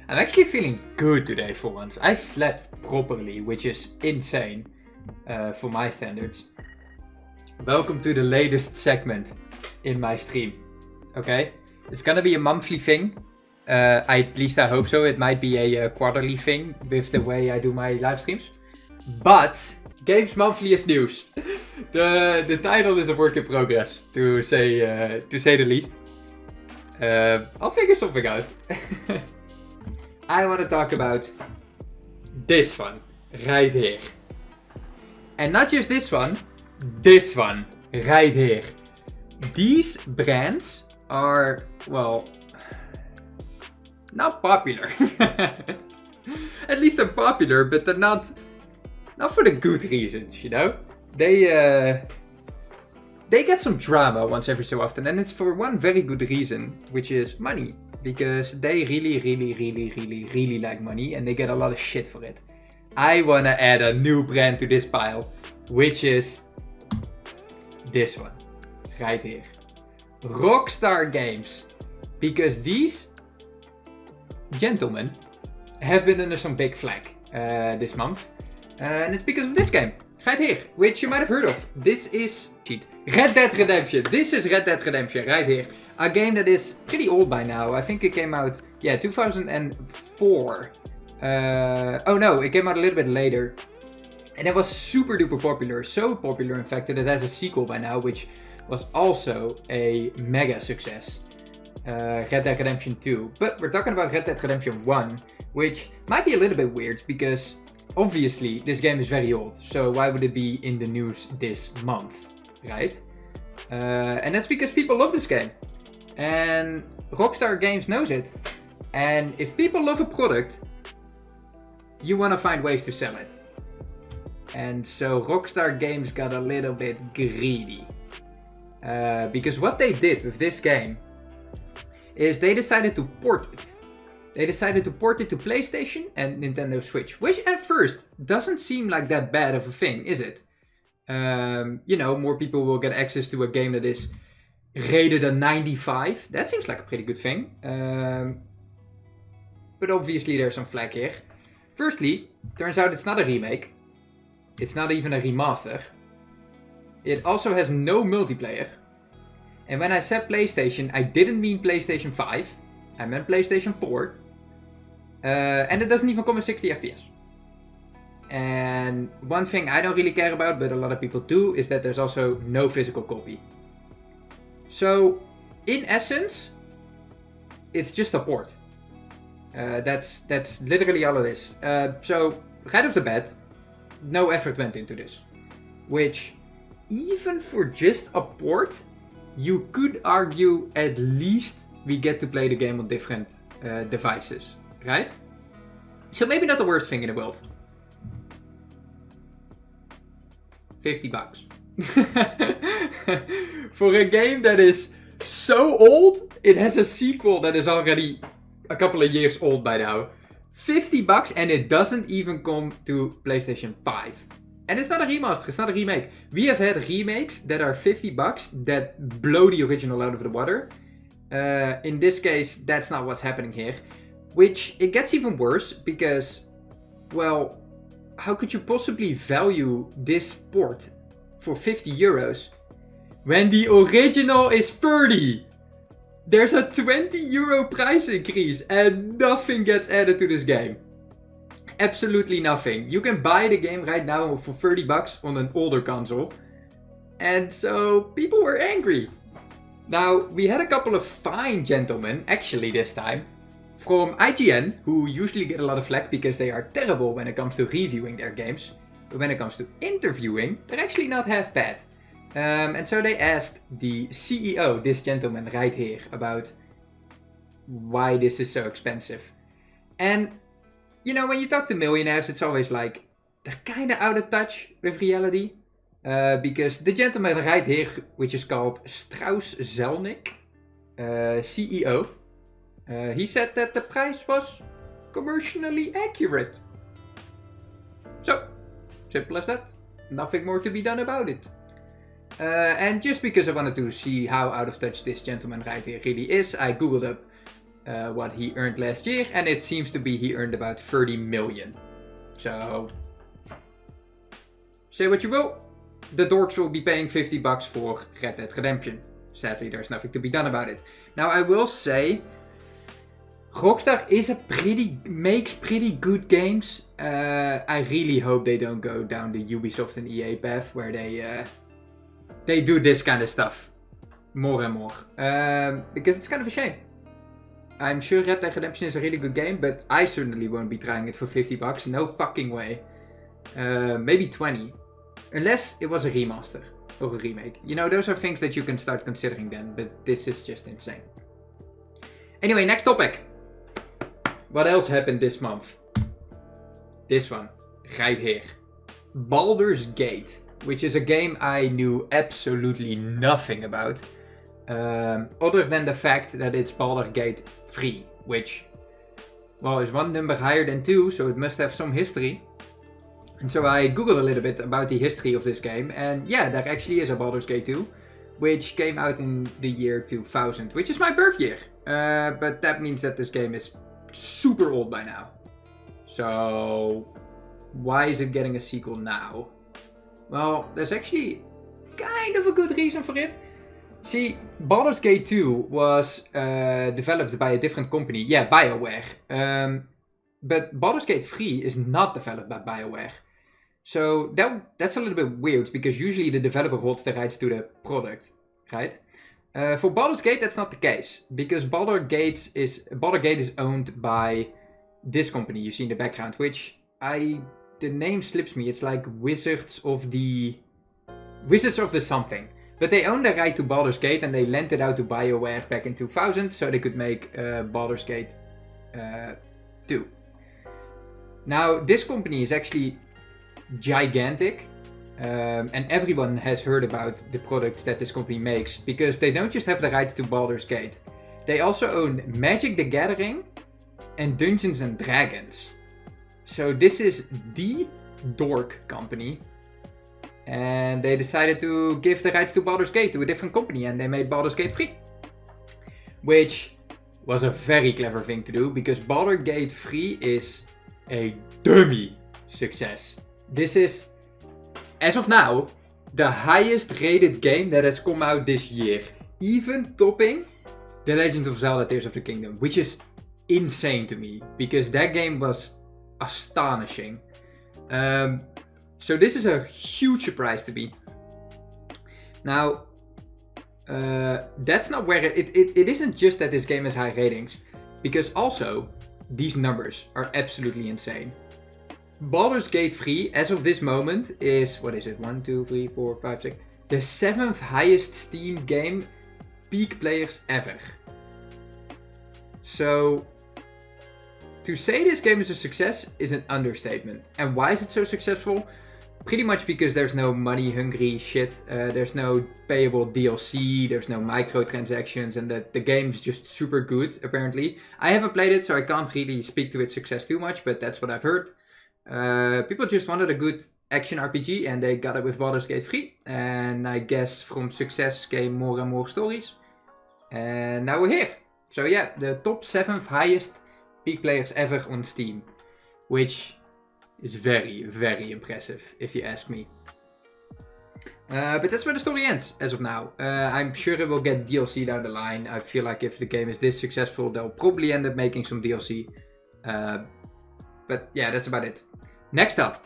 I'm actually feeling good today for once. I slept properly, which is insane for my standards. Welcome to the latest segment in my stream. Okay? It's gonna be a monthly thing. At least I hope so. It might be a quarterly thing with the way I do my live streams. But Games Monthly is news. The title is a work in progress, to say the least. I'll figure something out. I want to talk about this one right here. And not just this one right here. These brands are, well, not popular. At least they're popular, but they're not for the good reasons, you know? They get some drama once every so often, and it's for one very good reason, which is money. Because they really like money, and they get a lot of shit for it. I wanna add a new brand to this pile, which is this one, right here. Rockstar Games. Because these gentlemen have been under some big flack this month. And it's because of this game, right here, which you might have heard of. This is Red Dead Redemption. This is Red Dead Redemption, right here. A game that is pretty old by now. I think it came out, 2004. Oh no, it came out a little bit later. And it was super duper popular. So popular, in fact, that it has a sequel by now, which was also a mega success. Red Dead Redemption 2. But we're talking about Red Dead Redemption 1, which might be a little bit weird because obviously this game is very old. So why would it be in the news this month, right? And that's because people love this game. And Rockstar Games knows it. And if people love a product, you want to find ways to sell it. And so Rockstar Games got a little bit greedy. Because what they did with this game is they decided to port it. They decided to port it to PlayStation and Nintendo Switch. Which at first doesn't seem like that bad of a thing, is it? You know, more people will get access to a game that is rated a 95. That seems like a pretty good thing. But obviously there's some flack here. Firstly, turns out it's not a remake. It's not even a remaster. It also has no multiplayer. And when I said PlayStation, I didn't mean PlayStation 5. I meant PlayStation 4. And it doesn't even come with 60 FPS. And one thing I don't really care about, but a lot of people do, is that there's also no physical copy. So, in essence, it's just a port. That's literally all it is. So, right off the bat, no effort went into this. Which, even for just a port, you could argue at least we get to play the game on different devices, right? So maybe not the worst thing in the world. $50. For a game that is so old, it has a sequel that is already a couple of years old by now. $50 and it doesn't even come to PlayStation 5. And it's not a remaster, it's not a remake. We have had remakes that are $50 that blow the original out of the water. In this case, that's not what's happening here. Which, it gets even worse because, well, how could you possibly value this port for €50 when the original is 30? There's a €20 price increase and nothing gets added to this game. Absolutely nothing. You can buy the game right now for $30 on an older console. And so people were angry. Now, we had a couple of fine gentlemen, actually this time, from IGN, who usually get a lot of flack because they are terrible when it comes to reviewing their games. But when it comes to interviewing, they're actually not half bad. And so they asked the CEO, this gentleman right here, about why this is so expensive. And, you know, when you talk to millionaires, it's always like, they're kind of out of touch with reality. Because the gentleman right here, which is called Strauss Zelnick, CEO, he said that the price was commercially accurate. So, simple as that. Nothing more to be done about it. And just because I wanted to see how out of touch this gentleman right here really is, I googled up what he earned last year, and it seems to be he earned about 30 million. So, say what you will, the dorks will be paying $50 for Red Dead Redemption. Sadly, there's nothing to be done about it. Now, I will say, Rockstar makes pretty good games. I really hope they don't go down the Ubisoft and EA path where they do this kind of stuff more and more. Because it's kind of a shame. I'm sure Red Dead Redemption is a really good game, but I certainly won't be trying it for $50. No fucking way. Maybe 20. Unless it was a remaster or a remake. You know, those are things that you can start considering then, but this is just insane. Anyway, next topic. What else happened this month? This one, right here. Baldur's Gate, which is a game I knew absolutely nothing about. Other than the fact that it's Baldur's Gate 3, which, well, is one number higher than 2, so it must have some history. And so I googled a little bit about the history of this game, and yeah, there actually is a Baldur's Gate 2, which came out in the year 2000, which is my birth year. But that means that this game is super old by now. So, why is it getting a sequel now? Well, there's actually kind of a good reason for it. See, Baldur's Gate 2 was developed by a different company. Yeah, BioWare. But Baldur's Gate 3 is not developed by BioWare. So that's a little bit weird, because usually the developer holds the rights to the product, right? For Baldur's Gate, that's not the case, because Baldur's Gate is owned by this company you see in the background, which the name slips me. It's like Wizards of the something. But they own the right to Baldur's Gate, and they lent it out to BioWare back in 2000 so they could make Baldur's Gate 2. Now, this company is actually gigantic, and everyone has heard about the products that this company makes, because they don't just have the right to Baldur's Gate. They also own Magic the Gathering and Dungeons and Dragons. So this is the dork company. And they decided to give the rights to Baldur's Gate to a different company, and they made Baldur's Gate 3. Which was a very clever thing to do, because Baldur's Gate 3 is a dummy success. This is, as of now, the highest rated game that has come out this year. Even topping The Legend of Zelda Tears of the Kingdom, which is insane to me, because that game was astonishing. So this is a huge surprise to me. Now, that's not where it isn't just that this game has high ratings, because also these numbers are absolutely insane. Baldur's Gate 3, as of this moment, is, what is it, 1, 2, 3, 4, 5, 6, the 7th highest Steam game peak players ever. So, to say this game is a success is an understatement. And why is it so successful? Pretty much because there's no money-hungry shit, there's no payable DLC, there's no microtransactions, and the game's just super good, apparently. I haven't played it, so I can't really speak to its success too much, but that's what I've heard. People just wanted a good action RPG, and they got it with Baldur's Gate 3. And I guess from success came more and more stories. And now we're here. So yeah, the top 7th highest peak players ever on Steam. Which is very, very impressive, if you ask me. But that's where the story ends, as of now. I'm sure it will get DLC down the line. I feel like if the game is this successful, they'll probably end up making some DLC. But yeah, that's about it. Next up.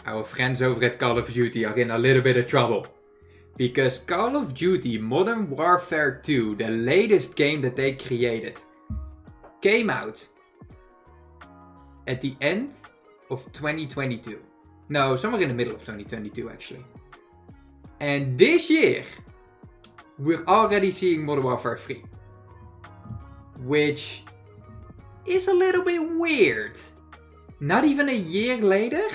Our friends over at Call of Duty are in a little bit of trouble. Because Call of Duty Modern Warfare 2, the latest game that they created, came out at the end of 2022. No, somewhere in the middle of 2022 actually. And this year, we're already seeing Modern Warfare 3. Which is a little bit weird. Not even a year later.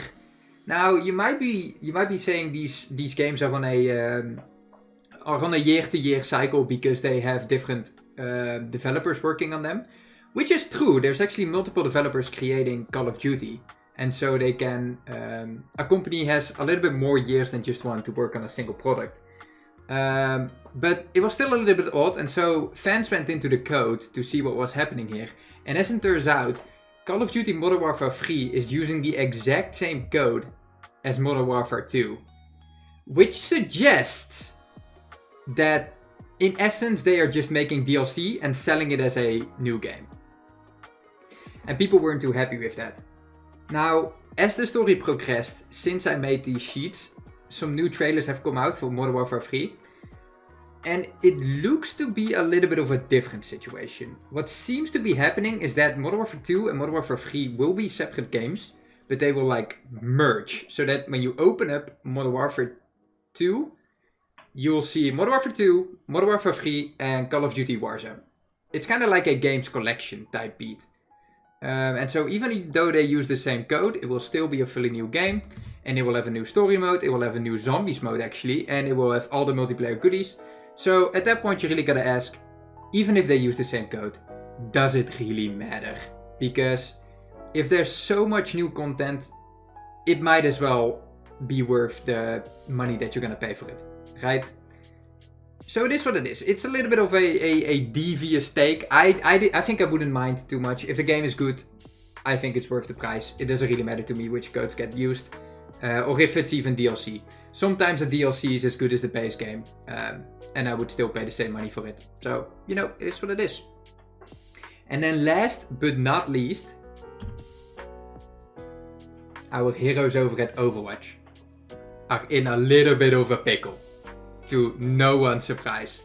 Now you might be saying these games are on a year-to-year cycle because they have different developers working on them, which is true. There's actually multiple developers creating Call of Duty, and so they can a company has a little bit more years than just one to work on a single product. But it was still a little bit odd, and so fans went into the code to see what was happening here. And as it turns out, Call of Duty Modern Warfare 3 is using the exact same code as Modern Warfare 2. Which suggests that, in essence, they are just making DLC and selling it as a new game. And people weren't too happy with that. Now, as the story progressed, since I made these sheets, some new trailers have come out for Modern Warfare 3. And it looks to be a little bit of a different situation. What seems to be happening is that Modern Warfare 2 and Modern Warfare 3 will be separate games, but they will like merge. So that when you open up Modern Warfare 2, you will see Modern Warfare 2, Modern Warfare 3 and Call of Duty Warzone. It's kind of like a games collection type beat. And so even though they use the same code, it will still be a fully new game. And it will have a new story mode, it will have a new zombies mode actually, and it will have all the multiplayer goodies. So at that point you really gotta ask, even if they use the same code, does it really matter? Because if there's so much new content, it might as well be worth the money that you're gonna pay for it, right? So it is what it is. It's a little bit of a devious take. I think I wouldn't mind too much. If the game is good, I think it's worth the price. It doesn't really matter to me which codes get used. Or if it's even DLC. Sometimes a DLC is as good as the base game. And I would still pay the same money for it. So, you know, it is what it is. And then last but not least, our heroes over at Overwatch are in a little bit of a pickle. To no one's surprise.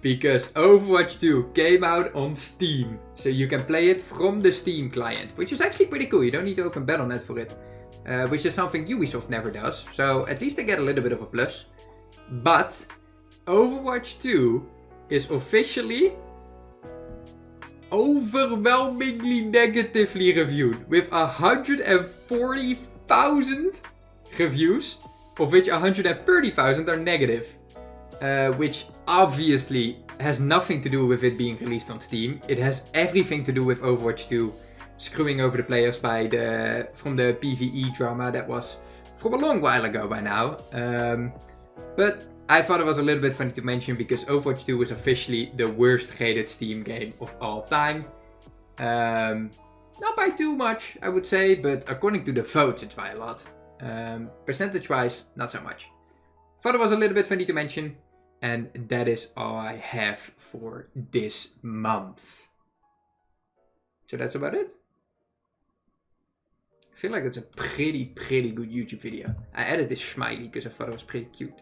Because Overwatch 2 came out on Steam. So you can play it from the Steam client. Which is actually pretty cool. You don't need to open Battle.net for it. Which is something Ubisoft never does. So at least they get a little bit of a plus. But Overwatch 2 is officially overwhelmingly negatively reviewed. With 140,000 reviews. Of which 130,000 are negative. Which obviously has nothing to do with it being released on Steam. It has everything to do with Overwatch 2 screwing over the players from the PvE drama that was from a long while ago by now. But I thought it was a little bit funny to mention because Overwatch 2 is officially the worst rated Steam game of all time. Not by too much, I would say, but according to the votes, it's by a lot. Percentage-wise, not so much. Thought it was a little bit funny to mention. And that is all I have for this month. So that's about it. I feel like it's a pretty good YouTube video. I added this smiley because I thought it was pretty cute.